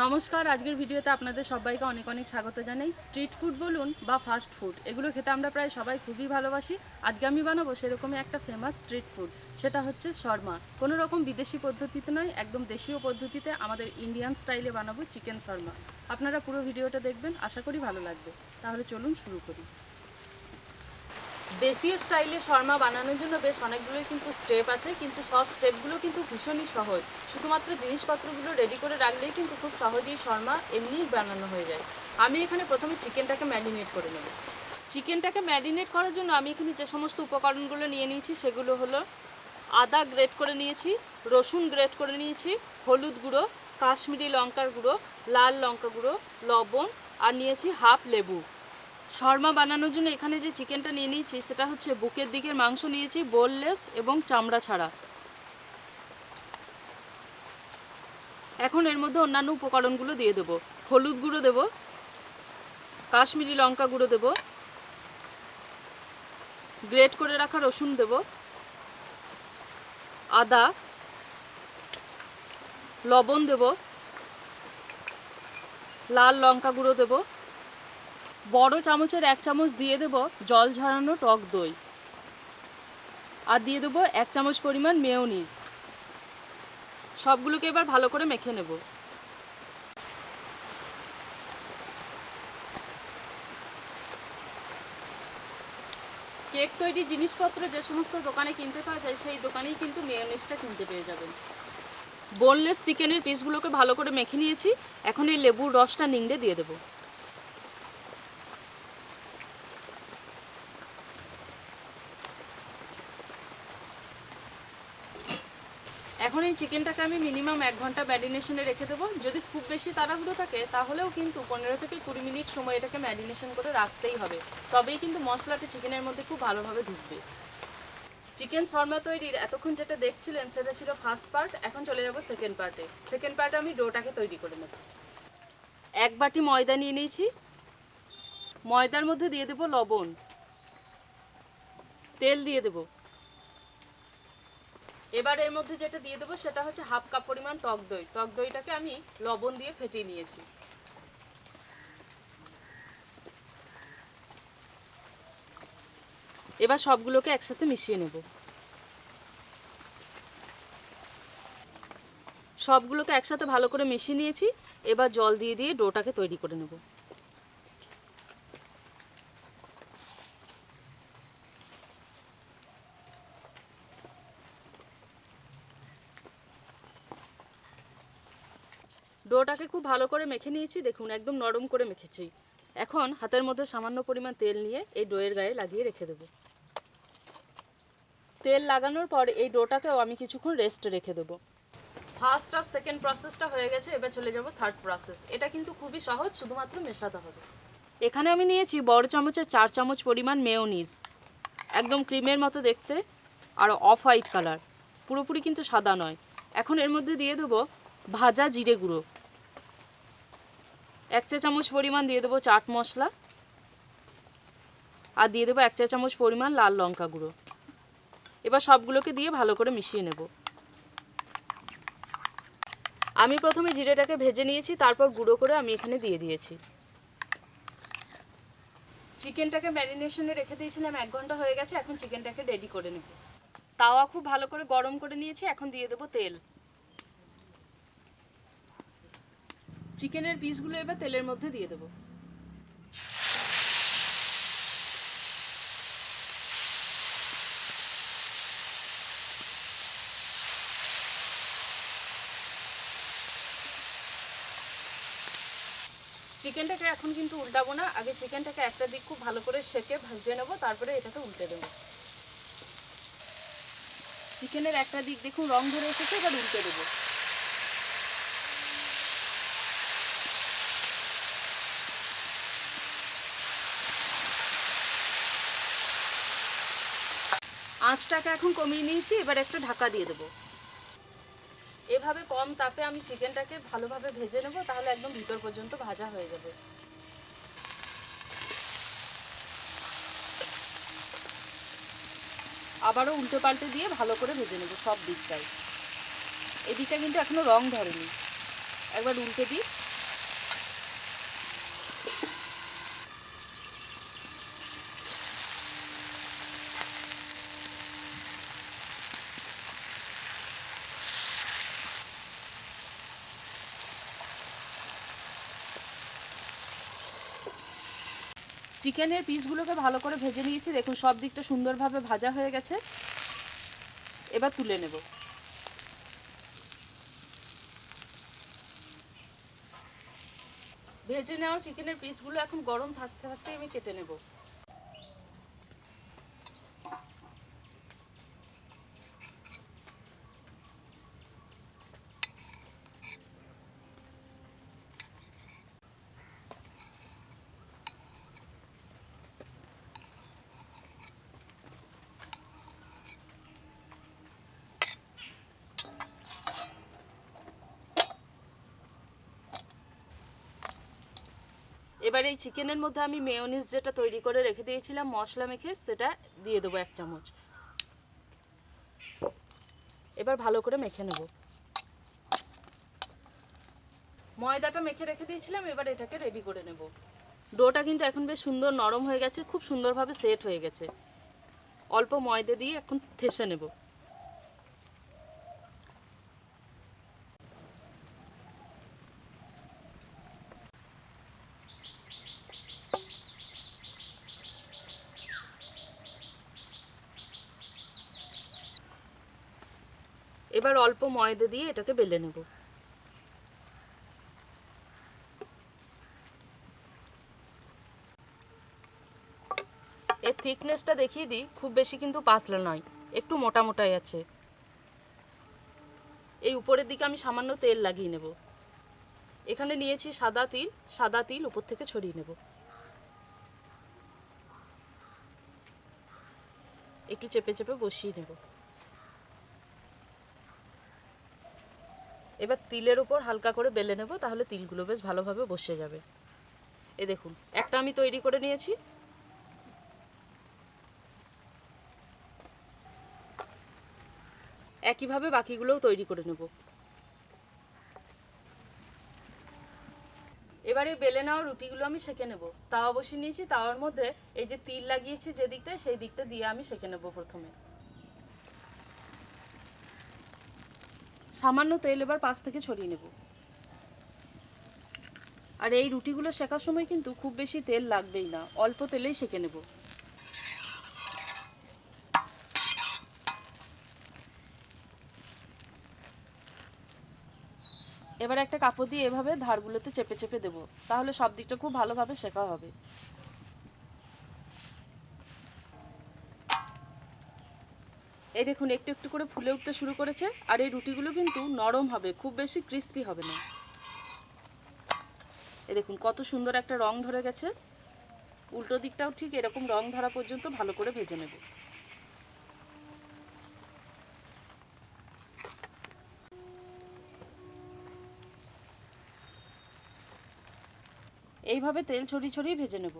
নমস্কার, আজকের ভিডিওতে আপনাদের সবাইকে অনেক অনেক স্বাগত জানাই। স্ট্রিট ফুড বলুন বা ফাস্ট ফুড, এগুলো খেতে আমরা প্রায় সবাই খুবই ভালোবাসি। আজকে আমি বানাবো সেরকমই একটা ফেমাস স্ট্রিট ফুড, সেটা হচ্ছে শর্মা। কোনো রকম বিদেশি পদ্ধতিতে নয়, একদম দেশীয় পদ্ধতিতে আমাদের ইন্ডিয়ান স্টাইলে বানাবো চিকেন শর্মা। আপনারা পুরো ভিডিওটা দেখবেন, আশা করি ভালো লাগবে। তাহলে চলুন শুরু করি। দেশীয় স্টাইলে শর্মা বানানোর জন্য বেশ অনেকগুলোই কিন্তু স্টেপ আছে, কিন্তু সব স্টেপগুলো কিন্তু ভীষণই সহজ। শুধুমাত্র জিনিসপত্রগুলো রেডি করে রাখলেই কিন্তু খুব সহজেই শর্মা এমনিই বানানো হয়ে যায়। আমি এখানে প্রথমে চিকেনটাকে ম্যারিনেট করে নেব। চিকেনটাকে ম্যারিনেট করার জন্য আমি এখানে যে সমস্ত উপকরণগুলো নিয়ে নিয়েছি সেগুলো হলো: আদা গ্রেট করে নিয়েছি, রসুন গ্রেট করে নিয়েছি, হলুদ গুঁড়ো, কাশ্মীরি লঙ্কার গুঁড়ো, লাল লঙ্কা গুঁড়ো, লবণ, আর নিয়েছি হাফ লেবু। শর্মা বানানোর জন্য এখানে যে চিকেনটা নিয়ে নিয়েছি সেটা হচ্ছে বুকের দিকের মাংস নিয়েছি, বোনলেস এবং চামড়া ছাড়া। এখন এর মধ্যে অন্যান্য উপকরণগুলো দিয়ে দেবো। হলুদ গুঁড়ো দেবো, কাশ্মীরি লঙ্কা গুঁড়ো দেবো, গ্রেট করে রাখা রসুন দেবো, আদা, লবণ দেবো, লাল লঙ্কা গুঁড়ো দেবো, বড় চামচের 1 চামচ দিয়ে দেবো জল ঝরানো টক দই, আর দিয়ে দেবো 1 চামচ পরিমাণ মেয়োনিজ। সবগুলোকে এবার ভালো করে মেখে নেব। কেক তৈরি জিনিসপত্র যে সমস্ত দোকানে কিনতে পাওয়া যায় সেই দোকানেই কিন্তু মেয়োনিজটা কিনতে পেয়ে যাবেন। বোনলেস চিকেনের পিসগুলোকে ভালো করে মেখে নিয়েছি। এখন এই লেবুর রসটা নিংড়ে দিয়ে দেবো। এখন এই চিকেনটাকে আমি মিনিমাম 1 ঘন্টা ম্যারিনেশনে রেখে দেবো। যদি খুব বেশি তাড়াহুড়ো থাকে তাহলেও কিন্তু 15 থেকে 20 মিনিট সময় এটাকে ম্যারিনেশন করে রাখতেই হবে, তবেই কিন্তু মশলাটা চিকেনের মধ্যে খুব ভালোভাবে ঢুকবে। চিকেন শর্মা তৈরির এতক্ষণ যেটা দেখছিলেন সেটা ছিল ফার্স্ট পার্ট। এখন চলে যাব সেকেন্ড পার্টে। সেকেন্ড পার্টে আমি ডোটাকে তৈরি করে নেব। 1 বাটি ময়দা নিয়ে নিয়েছি। ময়দার মধ্যে দিয়ে দেবো লবণ, তেল দিয়ে দেবো। এবার এর মধ্যে যেটা দিয়ে দেবো সেটা হচ্ছে হাফ কাপ পরিমাণ টক দই। টক দইটাকে আমি লবণ দিয়ে ফেটিয়ে নিয়েছি। এবার সবগুলোকে একসাথে মিশিয়ে নেব। সবগুলোকে একসাথে ভালো করে মিশিয়ে নিয়েছি। এবার জল দিয়ে দিয়ে ডোটাকে তৈরি করে নেব। ডোটাকে খুব ভালো করে মেখে নিয়েছি, দেখুন একদম নরম করে মেখেছি। এখন হাতের মধ্যে সামান্য পরিমাণ তেল নিয়ে এই ডোয়ের গায়ে লাগিয়ে রেখে দেব। তেল লাগানোর পর এই ডোটাকেও আমি কিছুক্ষণ রেস্টে রেখে দেবো। ফার্স্ট আর সেকেন্ড প্রসেসটা হয়ে গেছে, এবার চলে যাব থার্ড প্রসেস। এটা কিন্তু খুবই সহজ, শুধুমাত্র মেশাতে হবে। এখানে আমি নিয়েছি বড় চামচের 4 চামচ পরিমাণ মেয়োনিজ, একদম ক্রিমের মতো দেখতে আর অফ হোয়াইট কালার, পুরোপুরি কিন্তু সাদা নয়। এখন এর মধ্যে দিয়ে দেবো ভাজা জিরে গুঁড়ো, 1 চা চামচ পরিমাণ দিয়ে দেবো চাট মশলা, আর দিয়ে দেবো 1 চা চামচ পরিমাণ লাল লঙ্কা গুঁড়ো। এবার সবগুলোকে দিয়ে ভালো করে মিশিয়ে নেব। আমি প্রথমে জিরেটাকে ভেজে নিয়েছি, তারপর গুঁড়ো করে আমি এখানে দিয়ে দিয়েছি। চিকেনটাকে ম্যারিনেশনে রেখে দিয়েছিলাম, 1 ঘন্টা হয়ে গেছে। এখন চিকেনটাকে রেডি করে নেব। তাওয়া খুব ভালো করে গরম করে নিয়েছি, এখন দিয়ে দেবো তেল। চিকেনের পিসগুলো এবার তেলের মধ্যে দিয়ে দেবো। চিকেনটাকে এখন কিন্তু উল্টাবো না, আগে চিকেনটাকে একটা দিক খুব ভালো করে সেকে ভেজে নেবো, তারপরে এটাকে উল্টে দেবো। চিকেনের একটা দিক দেখুন রং ধরে এসেছে, এবার উল্টে দেবো। আঁচটাকে এখন কমিয়ে নিয়েছি, এবার একটা ঢাকা দিয়ে দেবো। এভাবে কম তাপে আমি চিকেনটাকে ভালোভাবে ভেজে নেবো, তাহলে একদম ভিতর পর্যন্ত ভাজা হয়ে যাবে। আবারও উল্টে পাল্টে দিয়ে ভালো করে ভেজে নেব সব দিকটাই। এদিকটা কিন্তু এখনো রং ধরেনি, একবার উল্টে দিই। চিকেনের পিসগুলোকে ভালো করে ভেজে নিয়েছি, দেখুন সব দিকটা সুন্দরভাবে ভাজা হয়ে গেছে। এবার তুলে নেব। ভেজে নেওয়া চিকেনের পিসগুলো এখন গরম থাকতে থাকতে আমি কেটে নেব। এবার এই চিকেনের মধ্যে আমি মেয়োনিজ যেটা তৈরি করে রেখে দিয়েছিলাম মশলা মেখে, সেটা দিয়ে দেবো 1 চামচ। এবার ভালো করে মেখে নেব। ময়দাটা মেখে রেখে দিয়েছিলাম, এবার এটাকে রেডি করে নেব। ডোটা কিন্তু এখন বেশ সুন্দর নরম হয়ে গেছে, খুব সুন্দরভাবে সেট হয়ে গেছে। অল্প ময়দা দিয়ে এখন ঠেসে নেব। এবার অল্প ময়দা দিয়ে এটাকে বেলে নেব। এর থিকনেসটা দেখিয়ে দিই, খুব বেশি কিন্তু পাতলা নয়, একটু মোটা মোটাই আছে। এই উপরের দিকে আমি সামান্য তেল লাগিয়ে নেব। এখানে নিয়েছি সাদা তিল উপর থেকে ছড়িয়ে নেব। একটু চেপে চেপে বসিয়ে নেব। এবার তিলের উপর হালকা করে বেলে নেব, তাহলে তিলগুলো বেশ ভালোভাবে বসে যাবে। এ দেখুন, একটা আমি তৈরি করে নিয়েছি। একইভাবে বাকিগুলোও তৈরি করে নেব। এবারে বেলে নেওয়া রুটিগুলো আমি সেঁকে নেব। তাওয়া বসিয়ে নিয়েছি, তাওয়ার মধ্যে এই যে তিল লাগিয়েছি যে দিকটায়, সেই দিকটা দিয়ে আমি সেঁকে নেব। প্রথমে সামান্য তেল এবার পাশ থেকে ছড়িয়ে নেব। আর এই রুটিগুলো সেঁকার সময় কিন্তু খুব বেশি তেল লাগবেই না, অল্প তেলেই সেঁকে নেব। এবার একটা কাপড় দিয়ে এভাবে ধারগুলোতে চেপে চেপে দেবো, তাহলে সব দিকটা খুব ভালোভাবে সেঁকা হবে। এই দেখুন, একটু একটু করে ফুলে উঠতে শুরু করেছে। আর এই রুটিগুলো কিন্তু নরম হবে, খুব বেশি ক্রিস্পি হবে না। এই দেখুন কত সুন্দর একটা রং ধরে গেছে। উল্টো দিকটাও ঠিক এরকম রং ধরা পর্যন্ত ভালো করে ভেজে নেব। এইভাবে তেল ছড়িয়ে ছড়িয়ে ভেজে নেব।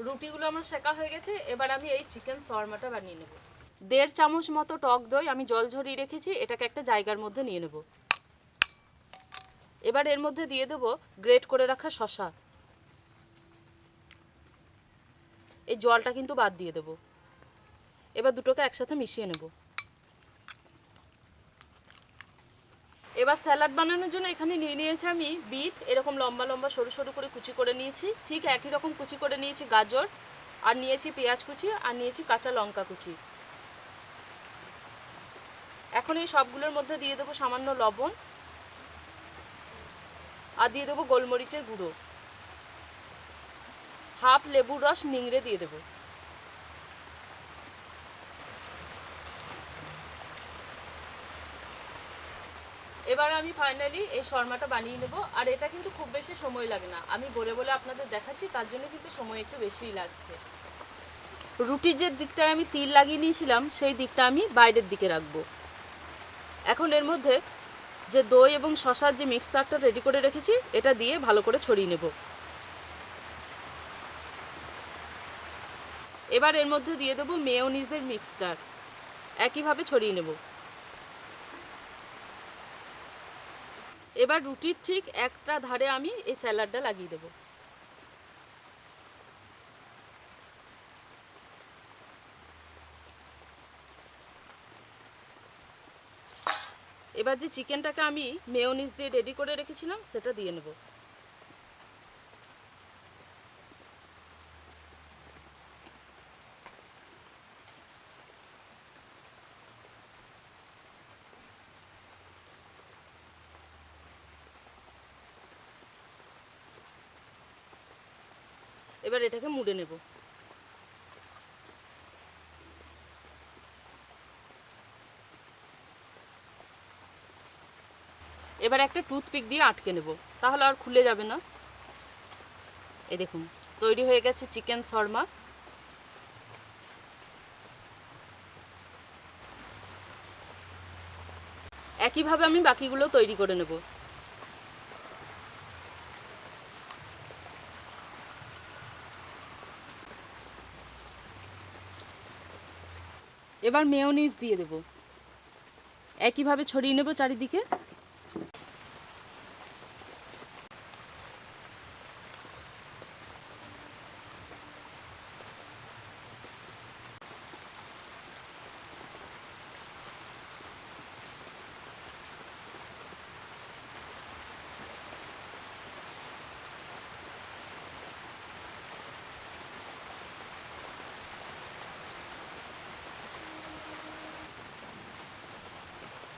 রুটিগুলো আমার সেঁকা হয়ে গেছে। এবার আমি এই চিকেন শওয়ারমাটা বানিয়ে নেব। 1.5 চামচ মতো টক দই আমি জল ঝরিয়ে রেখেছি, এটাকে একটা জায়গার মধ্যে নিয়ে নেব। এবার এর মধ্যে দিয়ে দেব গ্রেট করে রাখা শসা। এই জলটা কিন্তু বাদ দিয়ে দেব। এবার দুটোকে একসাথে মিশিয়ে নেব। এবার স্যালাড বানানোর জন্য এখানে নিয়ে নিয়েছি আমি বিট, এরকম লম্বা লম্বা সরু সরু করে কুচি করে নিয়েছি। ঠিক একই রকম কুচি করে নিয়েছি গাজর, আর নিয়েছি পেঁয়াজ কুচি, আর নিয়েছি কাঁচা লঙ্কা কুচি। এখন এই সবগুলোর মধ্যে দিয়ে দেবো সামান্য লবণ, আর দিয়ে দেবো গোলমরিচের গুঁড়ো, হাফ লেবুর রস নিংড়ে দিয়ে দেবো। এবার আমি ফাইনালি এই শর্মাটা বানিয়ে নেব। আর এটা কিন্তু খুব বেশি সময় লাগে না, আমি বলে বলে আপনাদের দেখাচ্ছি, তার জন্য কিন্তু সময় একটু বেশিই লাগছে। রুটির যে দিকটায় আমি তিল লাগিয়ে নিয়েছিলাম, সেই দিকটা আমি বাইরের দিকে রাখবো। এখন এর মধ্যে যে দই এবং শসার যে মিক্সচারটা রেডি করে রেখেছি, এটা দিয়ে ভালো করে ছড়িয়ে নেব। এবার এর মধ্যে দিয়ে দেবো মেয়োনিজের মিক্সচার, একইভাবে ছড়িয়ে নেব। এবার রুটির ঠিক একটা ধারে আমি এই স্যালাডটা লাগিয়ে দেবো। এবার যে চিকেনটাকে আমি মেয়োনিজ দিয়ে রেডি করে রেখেছিলাম সেটা দিয়ে নেব। এবার এটাকে মুড়ে নেব। এবার একটা টুথপিক দিয়ে আটকে নেব, তাহলে আর খুলে যাবে না। এই দেখুন তৈরি হয়ে গেছে চিকেন শর্মা। একইভাবে আমি বাকিগুলো তৈরি করে নেব। এবার মেয়োনিজ দিয়ে দেব, একইভাবে ছড়িয়ে নেব চারিদিকে।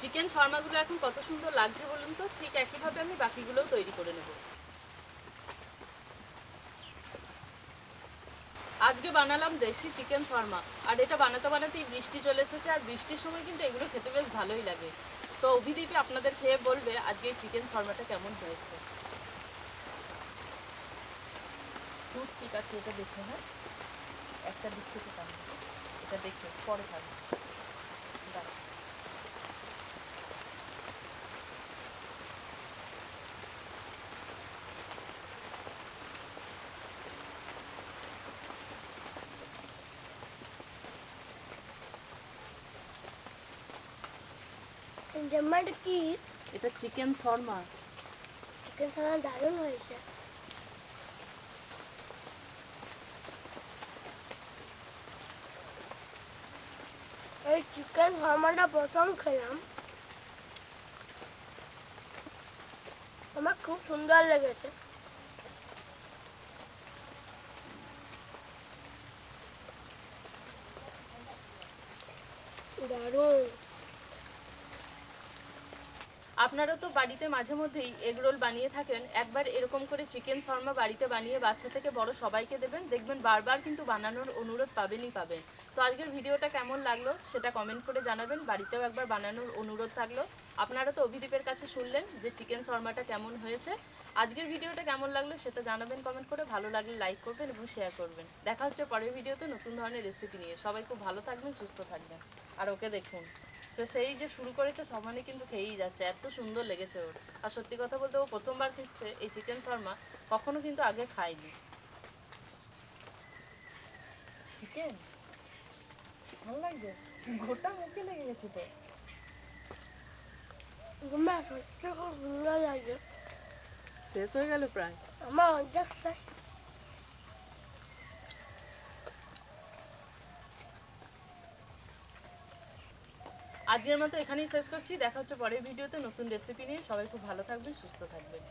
চিকেন শর্মাগুলো এখন কত সুন্দর লাগছে বলুন তো। ঠিক একইভাবে আমি বাকিগুলোও তৈরি করে নেব। আজকে বানালাম দেশি চিকেন শর্মা, আর এটা বানাতে বানাতেই বৃষ্টি চলে এসেছে, আর বৃষ্টির সময় কিন্তু এগুলো খেতে বেশ ভালোই লাগে। তো অভিদীপই আপনাদের খেয়ে বলবে আজকে এই চিকেন শর্মাটা কেমন হয়েছে। ঠিক আছে, এটা দেখে, হ্যাঁ একটা দিক থেকে কাটবো, এটা দেখে পরে থাকবে। জামাটা কি? এটা চিকেন শর্মা। চিকেন শর্মা দারুণ হয়েছে। এই চিকেন শর্মাটা প্রথম খেলাম, আমার খুব সুন্দর লেগেছে। দারুণ। আপনারা তো বাড়িতে মাঝে মধ্যেই এগ রোল বানিয়ে থাকেন, একবার এরকম করে চিকেন শর্মা বাড়িতে বানিয়ে বাচ্চা থেকে বড় সবাইকে দেবেন, দেখবেন বারবার কিন্তু বানানোর অনুরোধ পাবেনই পাবেন। তো আজকের ভিডিওটা কেমন লাগলো সেটা কমেন্ট করে জানাবেন। বাড়িতেও একবার বানানোর অনুরোধ থাকলো। আপনারা তো অভিদীপের কাছে শুনলেন যে চিকেন শর্মাটা কেমন হয়েছে। আজকের ভিডিওটা কেমন লাগলো সেটা জানাবেন কমেন্ট করে। ভালো লাগলে লাইক করবেন এবং শেয়ার করবেন। দেখা হচ্ছে পরের ভিডিওতে নতুন ধরনের রেসিপি নিয়ে। সবাই খুব ভালো থাকবেন, সুস্থ থাকবেন। আর ওকে দেখুন, সে সেই যে শুরু করেছে সমানে কিন্তু খেয়েই যাচ্ছে, এত সুন্দর লেগেছে ওর। আর সত্যি কথা বলতে ও প্রথমবার খেচ্ছে এই চিকেন শর্মা, কখনো কিন্তু আগে খায়নি। চিকেন ভালো লাগছে, গোটা মুখে লেগে গেছে তো। সত্যি খুব সুন্দর লাগছে। শেষ হয়ে গেল প্রায়। আমার অর্ধেক শেষ। আজকের মতো এখানেই শেষ করছি। দেখা হচ্ছে পরের ভিডিওতে নতুন রেসিপি নিয়ে। সবাই খুব ভালো থাকবেন, সুস্থ থাকবেন।